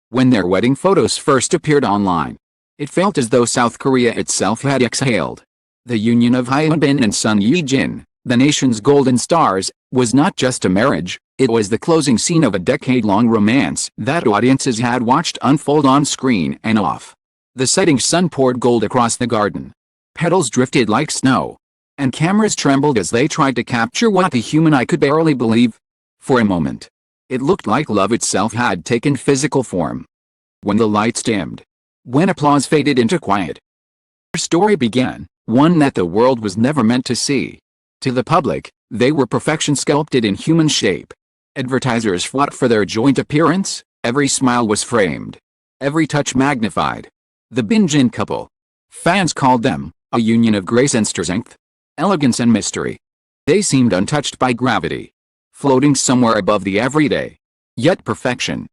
When their wedding photos first appeared online, it felt as though South Korea itself had exhaled. The union of Hyun and Son Ye-jin, the nation's golden stars, was not just a marriage, it was the closing scene of a decade-long romance that audiences had watched unfold on screen and off. The setting sun poured gold across the garden. Petals drifted like snow, and cameras trembled as they tried to capture what the human eye could barely believe. For a moment, it looked like love itself had taken physical form. When the lights dimmed, when applause faded into quiet, their story began, one that the world was never meant to see. To the public, they were perfection sculpted in human shape. Advertisers fought for their joint appearance, every smile was framed, every touch magnified. The Bin-jin couple. Fans called them a union of grace and strength, elegance and mystery. They seemed untouched by gravity, floating somewhere above the everyday. Yet perfection,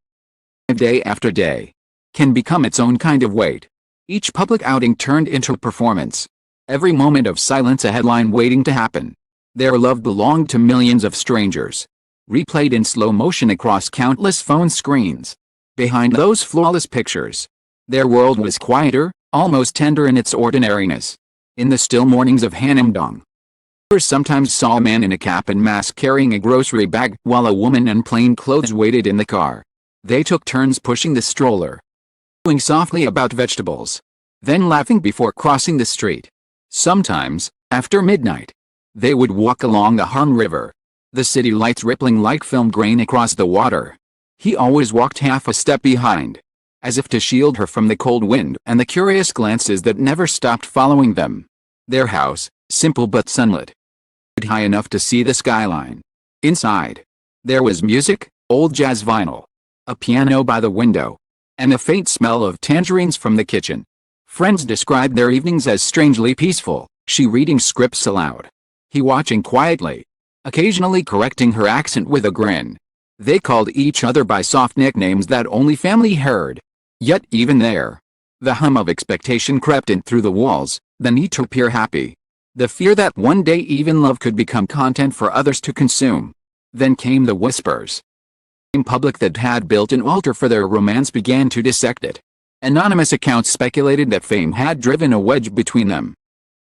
day after day, can become its own kind of weight. Each public outing turned into a performance. Every moment of silence a headline waiting to happen. Their love belonged to millions of strangers, replayed in slow motion across countless phone screens. Behind those flawless pictures, their world was quieter, almost tender in its ordinariness. In the still mornings of Hanamdong, viewers sometimes saw a man in a cap and mask carrying a grocery bag while a woman in plain clothes waited in the car. They took turns pushing the stroller, chewing softly about vegetables, then laughing before crossing the street. Sometimes, after midnight, they would walk along the Han River, the city lights rippling like film grain across the water. He always walked half a step behind, as if to shield her from the cold wind and the curious glances that never stopped following them. Their house, simple but sunlit, high enough to see the skyline. Inside, there was music, old jazz vinyl, a piano by the window, and a faint smell of tangerines from the kitchen. Friends described their evenings as strangely peaceful, she reading scripts aloud, he watching quietly, occasionally correcting her accent with a grin. They called each other by soft nicknames that only family heard. Yet even there, the hum of expectation crept in through the walls, the need to appear happy, the fear that one day even love could become content for others to consume. Then came the whispers. The public that had built an altar for their romance began to dissect it. Anonymous accounts speculated that fame had driven a wedge between them.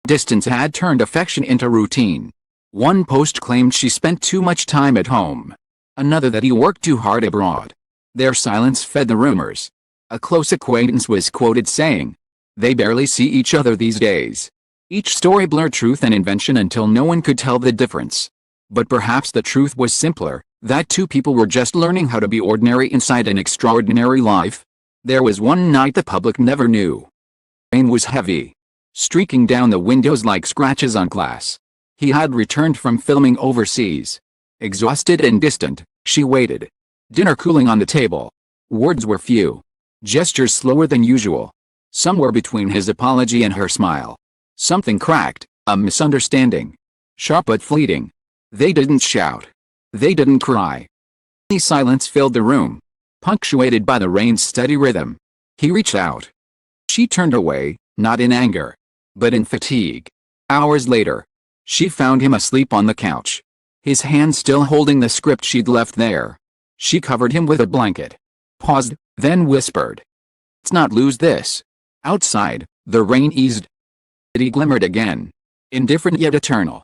Distance had turned affection into routine. One post claimed she spent too much time at home. Another that he worked too hard abroad. Their silence fed the rumors. A close acquaintance was quoted saying, "They barely see each other these days." Each story blurred truth and invention until no one could tell the difference. But perhaps the truth was simpler, that two people were just learning how to be ordinary inside an extraordinary life. There was one night the public never knew. Rain was heavy, streaking down the windows like scratches on glass. He had returned from filming overseas. Exhausted and distant, she waited. Dinner cooling on the table. Words were few. Gestures slower than usual. Somewhere between his apology and her smile, something cracked, a misunderstanding. Sharp but fleeting. They didn't shout. They didn't cry. The silence filled the room, punctuated by the rain's steady rhythm. He reached out. She turned away, not in anger, but in fatigue. Hours later, she found him asleep on the couch, his hand still holding the script she'd left there. She covered him with a blanket, paused, then whispered, "Let's not lose this." Outside, the rain eased. He glimmered again, indifferent yet eternal.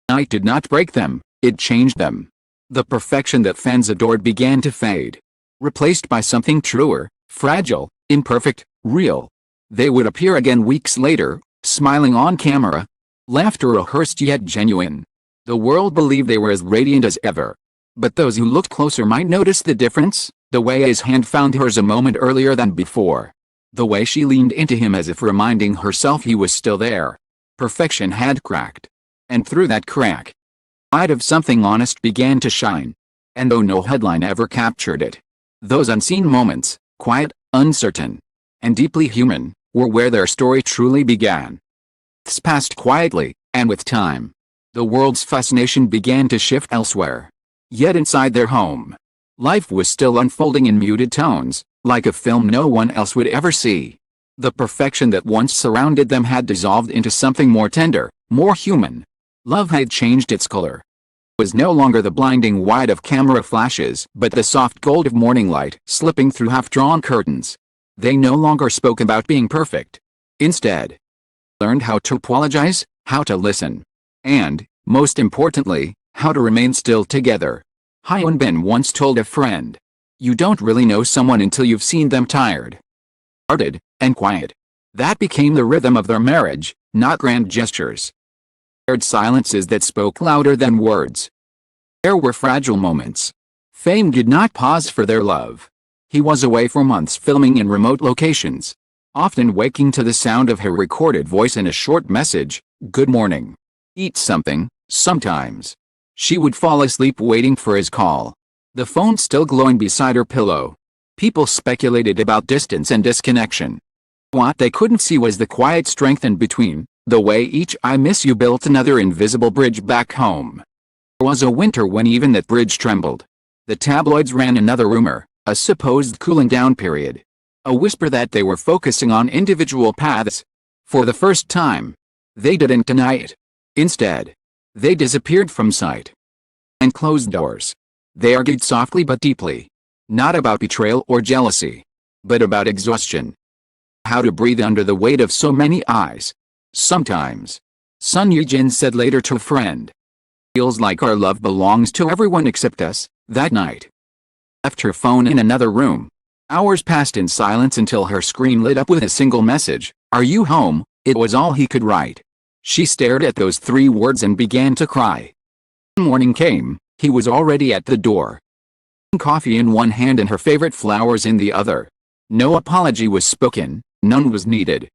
Night did not break them, it changed them. The perfection that fans adored began to fade, replaced by something truer, fragile, imperfect, real. They would appear again weeks later, smiling on camera, laughter rehearsed yet genuine. The world believed they were as radiant as ever. But those who looked closer might notice the difference, the way his hand found hers a moment earlier than before. The way she leaned into him as if reminding herself he was still there. Perfection had cracked. And through that crack, light of something honest began to shine. And though no headline ever captured it, those unseen moments, quiet, uncertain, and deeply human, were where their story truly began. This passed quietly, and with time, the world's fascination began to shift elsewhere. Yet inside their home, life was still unfolding in muted tones, like a film no one else would ever see. The perfection that once surrounded them had dissolved into something more tender, more human. Love had changed its color. It was no longer the blinding white of camera flashes, but the soft gold of morning light slipping through half-drawn curtains. They no longer spoke about being perfect. Instead, learned how to apologize, how to listen, and, most importantly, how to remain still together. Hyun Bin once told a friend, "You don't really know someone until you've seen them tired, guarded, and quiet." That became the rhythm of their marriage, not grand gestures. Shared silences that spoke louder than words. There were fragile moments. Fame did not pause for their love. He was away for months filming in remote locations, often waking to the sound of her recorded voice in a short message, "Good morning. Eat something." Sometimes she would fall asleep waiting for his call, the phone still glowing beside her pillow. People speculated about distance and disconnection. What they couldn't see was the quiet strength in between, the way each "I miss you" built another invisible bridge back home. There was a winter when even that bridge trembled. The tabloids ran another rumor, a supposed cooling down period. A whisper that they were focusing on individual paths. For the first time, they didn't deny it. Instead, they disappeared from sight. And closed doors. They argued softly but deeply. Not about betrayal or jealousy, but about exhaustion. How to breathe under the weight of so many eyes. Sometimes, Sun Yee-jin said later to a friend, "Feels like our love belongs to everyone except us." That night, left her phone in another room. Hours passed in silence until her screen lit up with a single message, "Are you home?" It was all he could write. She stared at those 3 words and began to cry. When morning came, he was already at the door. Coffee in one hand and her favorite flowers in the other. No apology was spoken, none was needed.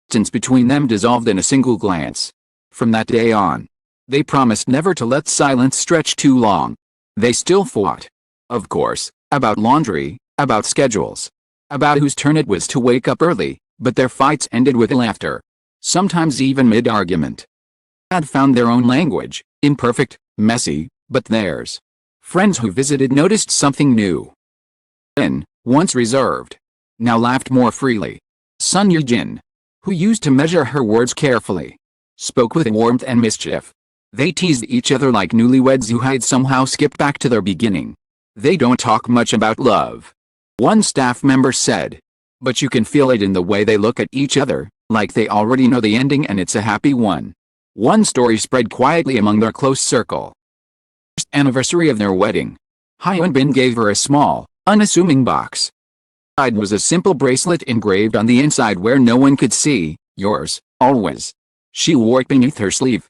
Distance between them dissolved in a single glance. From that day on, they promised never to let silence stretch too long. They still fought. Of course, about laundry, about schedules, about whose turn it was to wake up early, but their fights ended with laughter. Sometimes even mid-argument. They had found their own language, imperfect, messy, but theirs. Friends who visited noticed something new. Jin, once reserved, now laughed more freely. Sun Yee-jin, who used to measure her words carefully, spoke with warmth and mischief. They teased each other like newlyweds who had somehow skipped back to their beginning. "They don't talk much about love," one staff member said. "But you can feel it in the way they look at each other, like they already know the ending and it's a happy one." One story spread quietly among their close circle. First anniversary of their wedding. Hyun Bin gave her a small, unassuming box. Inside was a simple bracelet engraved on the inside where no one could see, "Yours, always." She wore it beneath her sleeve.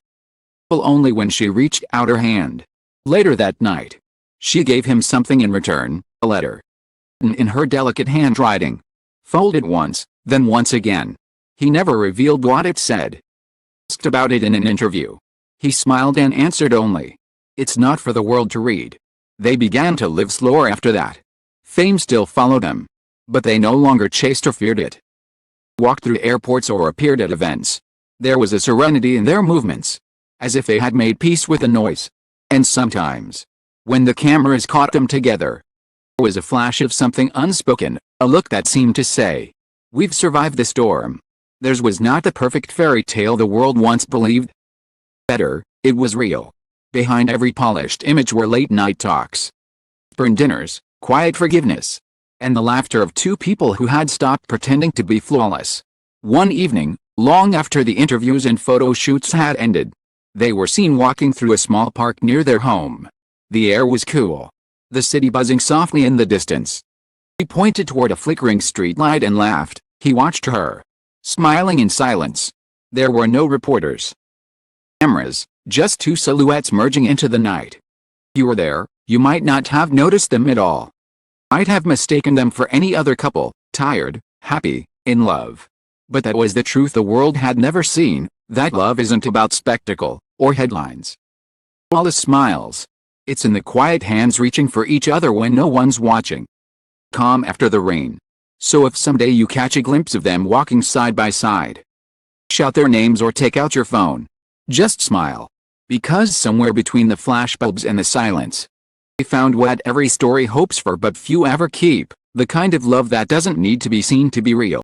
Only when she reached out her hand. Later that night, she gave him something in return, a letter. In her delicate handwriting. Folded once, then once again. He never revealed what it said. Asked about it in an interview, he smiled and answered only, "It's not for the world to read." They began to live slower after that. Fame still followed them, but they no longer chased or feared it. Walked through airports or appeared at events. There was a serenity in their movements, as if they had made peace with the noise. And sometimes, when the cameras caught them together, there was a flash of something unspoken, a look that seemed to say, "We've survived the storm." Theirs was not the perfect fairy tale the world once believed. Better, it was real. Behind every polished image were late-night talks, burned dinners, quiet forgiveness, and the laughter of 2 people who had stopped pretending to be flawless. One evening, long after the interviews and photo shoots had ended, they were seen walking through a small park near their home. The air was cool, the city buzzing softly in the distance. He pointed toward a flickering streetlight and laughed. He watched her, smiling in silence. There were no reporters. Cameras, just 2 silhouettes merging into the night. If you were there, you might not have noticed them at all. Might have mistaken them for any other couple, tired, happy, in love. But that was the truth the world had never seen, that love isn't about spectacle, or headlines. All the smiles. It's in the quiet hands reaching for each other when no one's watching. Calm after the rain. So if someday you catch a glimpse of them walking side by side, shout their names or take out your phone. Just smile. Because somewhere between the flashbulbs and the silence, they found what every story hopes for but few ever keep, the kind of love that doesn't need to be seen to be real.